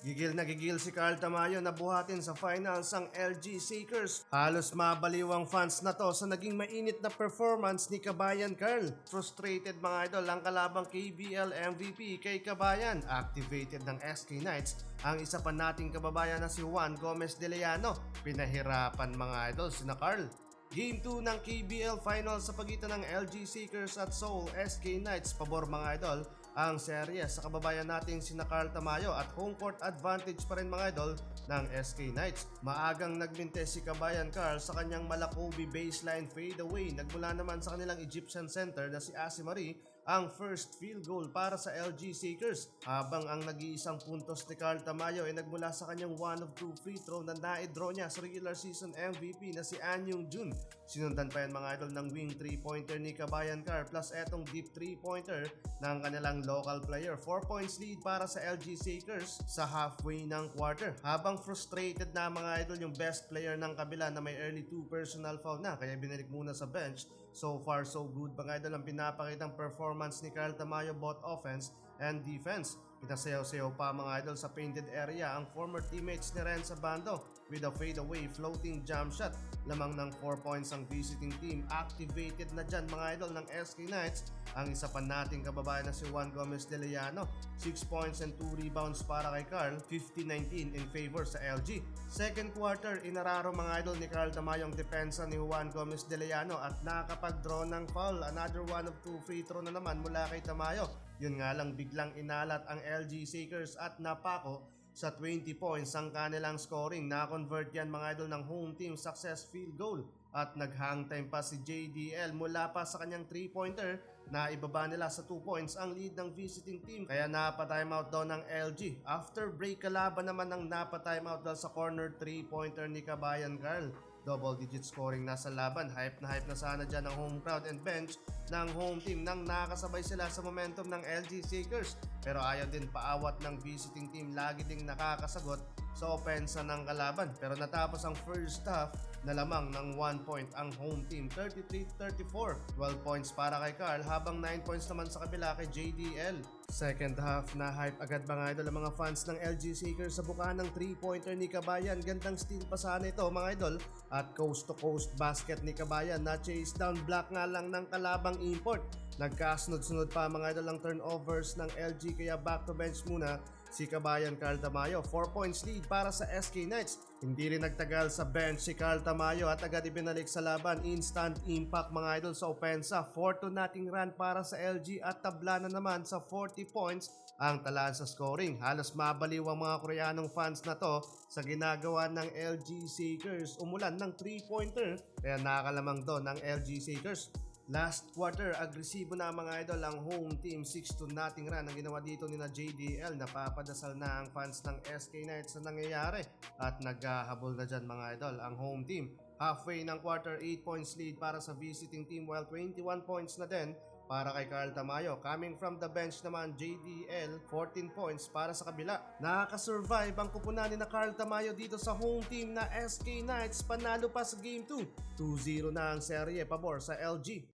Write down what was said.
Gigil na gigil si Carl Tamayo na buhatin sa finals ang LG Shakers. Halos mabaliwang fans na to sa naging mainit na performance ni Kabayan Carl. Frustrated mga idol ang kalabang KBL MVP kay Kabayan. Activated ng SK Knights ang isa pa nating kababayan na si Juan Gomez de Leano. Pinahirapan mga idol sina Carl. Game 2 ng KBL Finals sa pagitan ng LG Shakers at Seoul SK Knights. Pabor mga idol ang serye sa kababayan nating sina Carl Tamayo at home court advantage pa rin mga idol ng SK Knights. Maagang nagminte si Kabayan Carl sa kanyang Malakobi baseline fadeaway. Nagmula naman sa kanilang Egyptian center na si Asi Marie ang first field goal para sa LG Shakers. Habang ang nag-iisang puntos ni Carl Tamayo ay nagmula sa kanyang 1 of 2 free throw na na-draw niya sa regular season MVP na si An Yung Jun. Sinundan pa yan mga idol ng wing 3-pointer ni Kabayan Carl plus etong deep 3-pointer ng kanilang local player. 4 points lead para sa LG Shakers sa halfway ng quarter. Habang frustrated na mga idol yung best player ng kabila na may early 2 personal foul na kaya binalik muna sa bench. So far so good mga idol ang pinapakitang performance ni Carl Tamayo both offense and defense. Pinasayaw-sayaw pa mga idol sa painted area ang former teammates ni Ren sa bando with a fadeaway floating jump shot. Lamang ng 4 points ang visiting team. Activated na dyan mga idol ng SK Knights ang isa pa nating kababayan na si Juan Gomez de Leano. 6 points and 2 rebounds para kay Carl, 50-19 in favor sa LG. Second quarter, inararo mga idol ni Carl Tamayo ang depensa ni Juan Gomez de Leano at nakapag-draw ng foul. Another 1 of 2 free throw na naman mula kay Tamayo. Yun nga lang biglang inalat ang LG Shakers at napako sa 20 points ang kanilang scoring. Na-convert yan mga idol ng home team success field goal at nag-hang time pa si JDL mula pa sa kanyang 3-pointer na ibaba nila sa 2 points ang lead ng visiting team kaya napa-timeout daw ng LG. After break kalaban naman ng napa-timeout dahil sa corner 3-pointer ni Kabayan Carl. Double-digit scoring na sa laban. Hype na sana dyan ang home crowd and bench ng home team nang nakasabay sila sa momentum ng LG Shakers. Pero ayaw din paawat ng visiting team. Lagi ding nakakasagot sa opensa ng kalaban. Pero natapos ang first half na lamang ng 1 point ang home team. 33-34. 12 points para kay Carl habang 9 points naman sa kabila kay JDL. Second half na hype agad mga idol ang mga fans ng LG Shakers sa buka ng 3-pointer ni Kabayan. Gandang steal pa sana ito mga idol at coast to coast basket ni Kabayan na chase down block nga lang ng kalabang import. Nagkasunod-sunod pa mga idol ang turnovers ng LG kaya back to bench muna si Kabayan Carl Tamayo. 4 points lead para sa SK Knights. Hindi rin nagtagal sa bench si Carl Tamayo at agad ibinalik sa laban. Instant impact mga idol sa opensa. 4-0 run para sa LG at tabla na naman sa 40 points ang talaan sa scoring. Halos mabaliw ang mga Koreanong fans na to sa ginagawa ng LG Shakers. Umulan ng 3-pointer kaya nakakalamang doon ng LG Shakers. Last quarter, agresibo na mga idol ang home team. 6-0 run ang ginawa dito ni na JDL. Napapadasal na ang fans ng SK Knights na nangyayari at naghahabol na dyan mga idol ang home team. Halfway ng quarter, 8 points lead para sa visiting team while 21 points na din para kay Carl Tamayo. Coming from the bench naman, JDL, 14 points para sa kabila. Nakaka-survive ang kupunan ni na Carl Tamayo dito sa home team na SK Knights. Panalo pa sa Game 2. 2-0 na ang serye pabor sa LG.